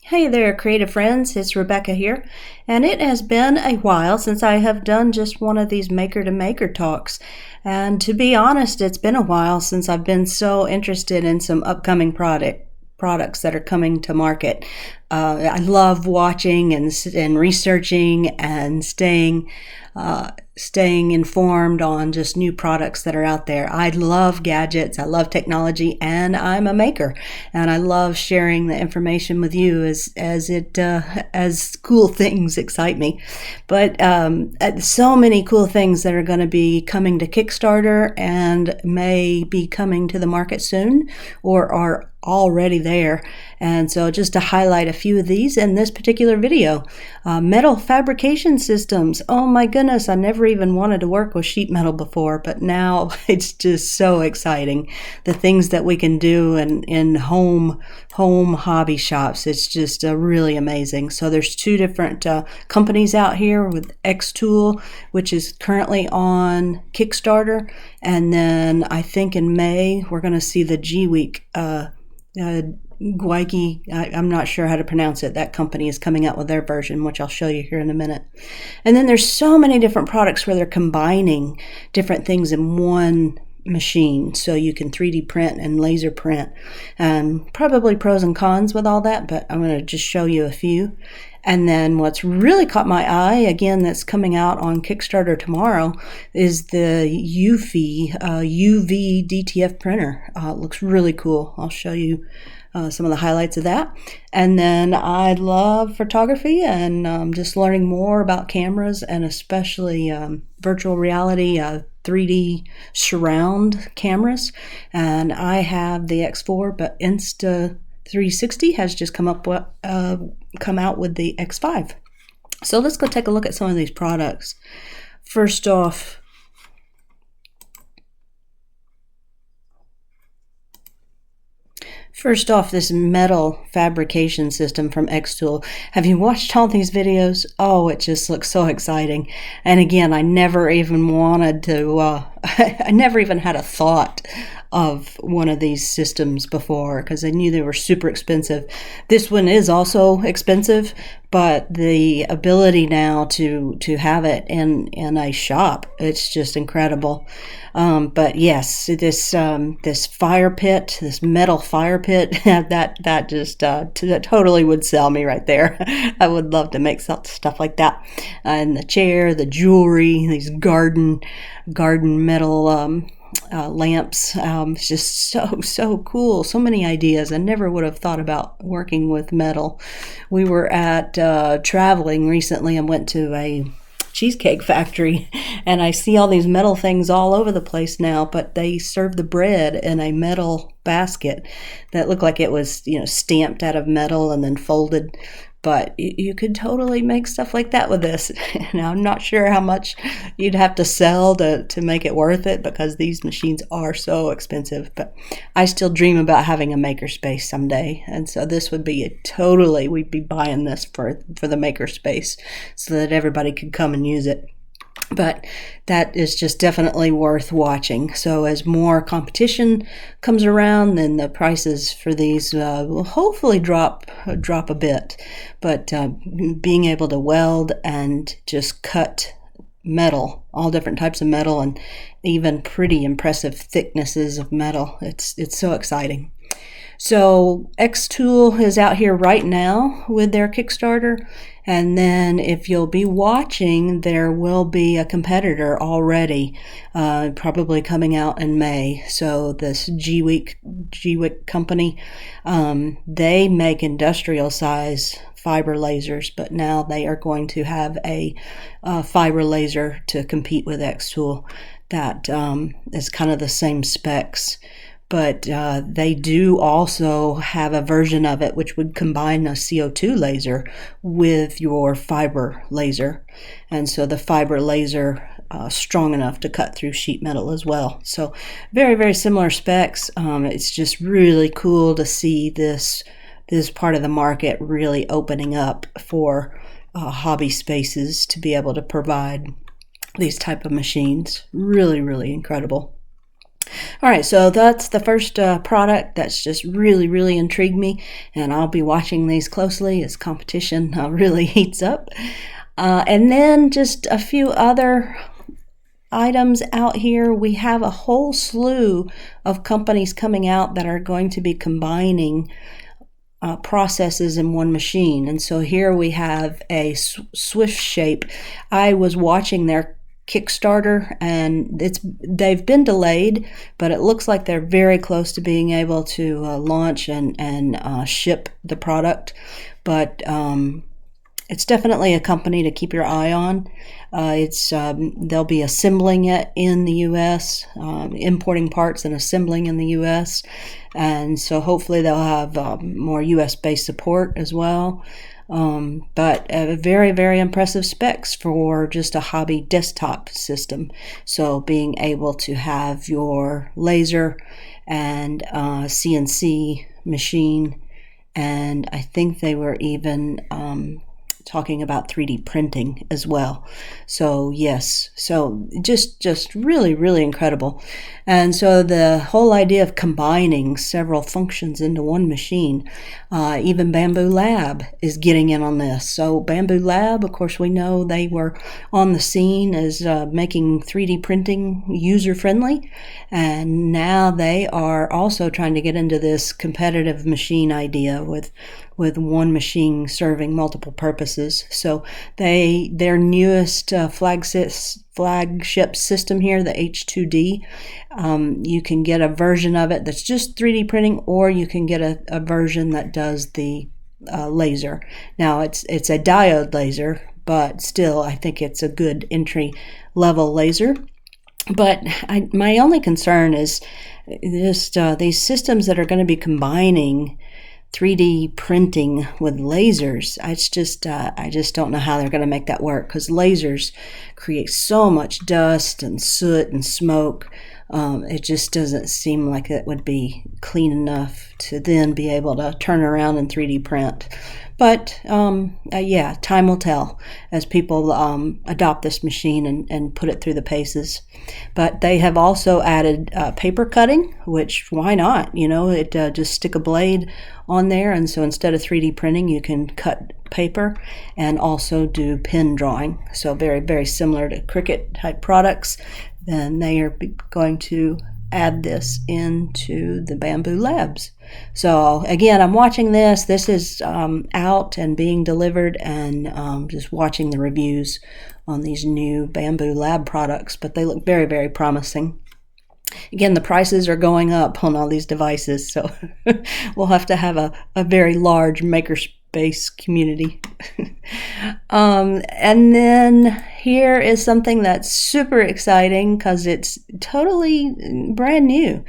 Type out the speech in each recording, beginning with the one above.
Hey there, creative friends. It's Rebecca here, and it has been a while since I have done just one of these maker to maker talks. And to be honest, it's been a while since I've been so interested in some upcoming products that are coming to market. I love watching and researching and staying informed on just new products that are out there. I love gadgets, I love technology, and I'm a maker, and I love sharing the information with you as cool things excite me. But so many cool things that are going to be coming to Kickstarter and may be coming to the market soon, or are already there. And so just to highlight a few of these in this particular video. Metal fabrication systems. Oh my goodness, I never even wanted to work with sheet metal before, but now it's just so exciting. The things that we can do in home hobby shops, it's just really amazing. So there's two different companies out here with Xtool, which is currently on Kickstarter, and then I think in May we're going to see the G-Week Gweiki, I'm not sure how to pronounce it. That company is coming out with their version, which I'll show you here in a minute. And then there's so many different products where they're combining different things in one machine, so you can 3D print and laser print. Probably pros and cons with all that, but I'm going to just show you a few. And then what's really caught my eye, again, that's coming out on Kickstarter tomorrow, is the Eufy UV DTF printer. It looks really cool. I'll show you some of the highlights of that. And then I love photography and just learning more about cameras, and especially virtual reality 3D surround cameras. And I have the X4, but Insta360 has just come out with the X5. So let's go take a look at some of these products. First off, this metal fabrication system from Xtool. Have you watched all these videos? Oh, it just looks so exciting. And again, I never even wanted to, I never even had a thought of one of these systems before because I knew they were super expensive. This one is also expensive, but the ability now to have it in a shop, it's just incredible. But yes, this fire pit, this metal fire pit, that just that totally would sell me right there. I would love to make stuff like that. And the chair, the jewelry, these garden metal lamps. It's just so cool. So many ideas. I never would have thought about working with metal. We were at traveling recently and went to a cheesecake factory, and I see all these metal things all over the place now, but they serve the bread in a metal basket that looked like it was, stamped out of metal and then folded. But you could totally make stuff like that with this. Now, I'm not sure how much you'd have to sell to make it worth it, because these machines are so expensive. But I still dream about having a makerspace someday. And so this would be we'd be buying this for the makerspace so that everybody could come and use it. But that is just definitely worth watching. So as more competition comes around, then the prices for these will hopefully drop a bit. But being able to weld and just cut metal, all different types of metal, and even pretty impressive thicknesses of metal, it's so exciting. So Xtool is out here right now with their Kickstarter, and then if you'll be watching, there will be a competitor already, probably coming out in May. So this G-Week company, they make industrial size fiber lasers, but now they are going to have a fiber laser to compete with Xtool that is kind of the same specs. But they do also have a version of it which would combine a CO2 laser with your fiber laser. And so the fiber laser strong enough to cut through sheet metal as well. So very, very similar specs. It's just really cool to see this part of the market really opening up for hobby spaces to be able to provide these type of machines. Really, really incredible. All right, so that's the first product that's just really, really intrigued me, and I'll be watching these closely as competition really heats up. And then just a few other items out here. We have a whole slew of companies coming out that are going to be combining processes in one machine. And so here we have a Swift Shape. I was watching their Kickstarter, and they've been delayed, but it looks like they're very close to being able to launch and ship the product. But it's definitely a company to keep your eye on. They'll be assembling it in the U.S., importing parts and assembling in the U.S., and so hopefully they'll have more U.S.-based support as well. But very, very impressive specs for just a hobby desktop system. So being able to have your laser and CNC machine, and I think they were even talking about 3D printing as well. So yes, so just really, really incredible. And so the whole idea of combining several functions into one machine, even Bambu Lab is getting in on this. So Bambu Lab, of course, we know they were on the scene as making 3D printing user-friendly, and now they are also trying to get into this competitive machine idea with one machine serving multiple purposes. So their newest flagship system here, the H2D, you can get a version of it that's just 3D printing, or you can get a version that does the laser. Now it's a diode laser, but still I think it's a good entry level laser. But my only concern is just these systems that are going to be combining 3D printing with lasers. I just don't know how they're going to make that work, because lasers create so much dust and soot and smoke. It just doesn't seem like it would be clean enough to then be able to turn around and 3D print. But yeah, time will tell as people adopt this machine and put it through the paces. But they have also added paper cutting, which why not? You know, it just stick a blade on there, and so instead of 3D printing, you can cut paper and also do pen drawing. So very, very similar to Cricut type products. Then they are going to add this into the Bambu Labs. So again, I'm watching this. This is out and being delivered, and just watching the reviews on these new Bambu Lab products, but they look very, very promising. Again, the prices are going up on all these devices, so we'll have to have a very large makerspace community. And then here is something that's super exciting because it's totally brand new.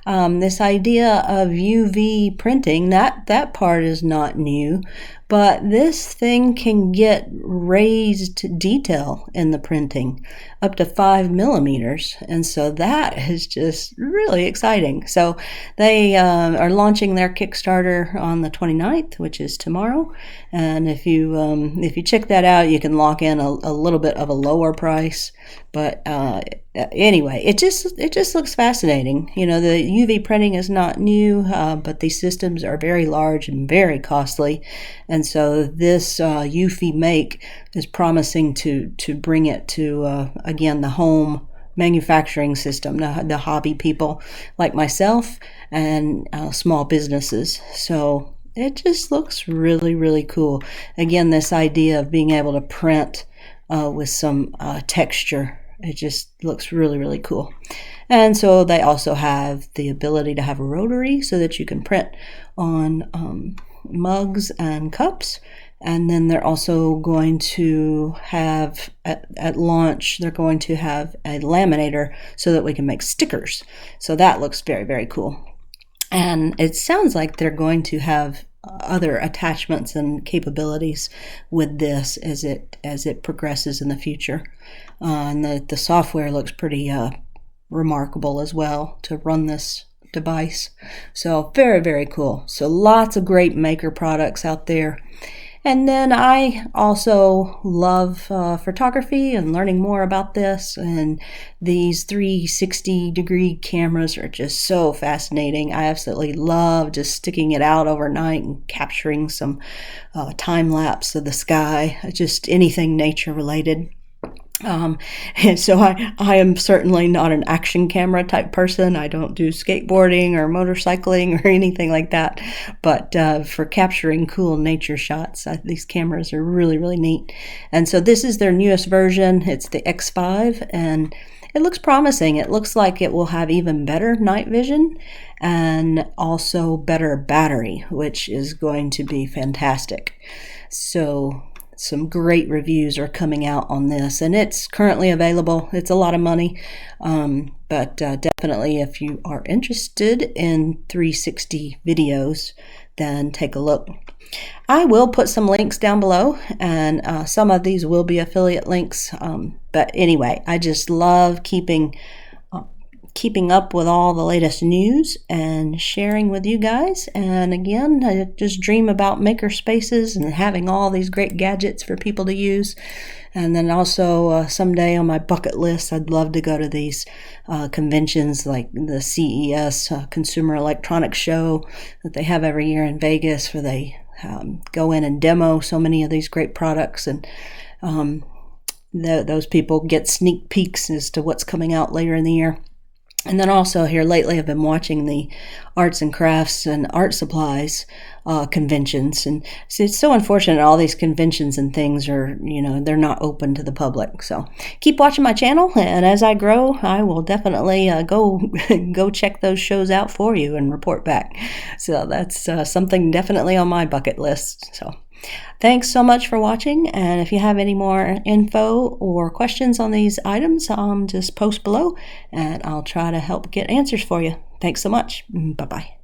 This idea of UV printing, that part is not new, but this thing can get raised detail in the printing up to 5 millimeters, and so that is just really exciting. So they are launching their Kickstarter on the 29th, which is tomorrow, and if you check that out, you can lock in a little bit of a lower price. But anyway, it just looks fascinating. You know, the UV printing is not new, but these systems are very large and very costly, and so this Eufy Make is promising to bring it to again the home manufacturing system, the hobby people like myself and small businesses. So it just looks really, really cool. Again, this idea of being able to print with some texture, it just looks really, really cool. And so they also have the ability to have a rotary so that you can print on mugs and cups. And then they're also going to have, at launch, they're going to have a laminator so that we can make stickers. So that looks very, very cool. And it sounds like they're going to have other attachments and capabilities with this as it progresses in the future. And the software looks pretty remarkable as well to run this device. So very, very cool. So lots of great maker products out there. And then I also love photography and learning more about this. And these 360-degree cameras are just so fascinating. I absolutely love just sticking it out overnight and capturing some time lapse of the sky, just anything nature related. And so I am certainly not an action camera type person. I don't do skateboarding or motorcycling or anything like that. But for capturing cool nature shots, these cameras are really, really neat. And so this is their newest version. It's the X5, and it looks promising. It looks like it will have even better night vision and also better battery, which is going to be fantastic. So some great reviews are coming out on this, and it's currently available. It's a lot of money, but definitely if you are interested in 360 videos, then take a look. I will put some links down below, and some of these will be affiliate links, but anyway, I just love keeping up with all the latest news and sharing with you guys. And again, I just dream about maker spaces and having all these great gadgets for people to use. And then also someday on my bucket list, I'd love to go to these conventions like the CES, Consumer Electronics Show, that they have every year in Vegas, where they go in and demo so many of these great products. And those people get sneak peeks as to what's coming out later in the year. And then also here lately, I've been watching the arts and crafts and art supplies conventions. And it's so unfortunate all these conventions and things are, they're not open to the public. So keep watching my channel. And as I grow, I will definitely go check those shows out for you and report back. So that's something definitely on my bucket list. So thanks so much for watching, and if you have any more info or questions on these items, just post below and I'll try to help get answers for you. Thanks so much. Bye-bye.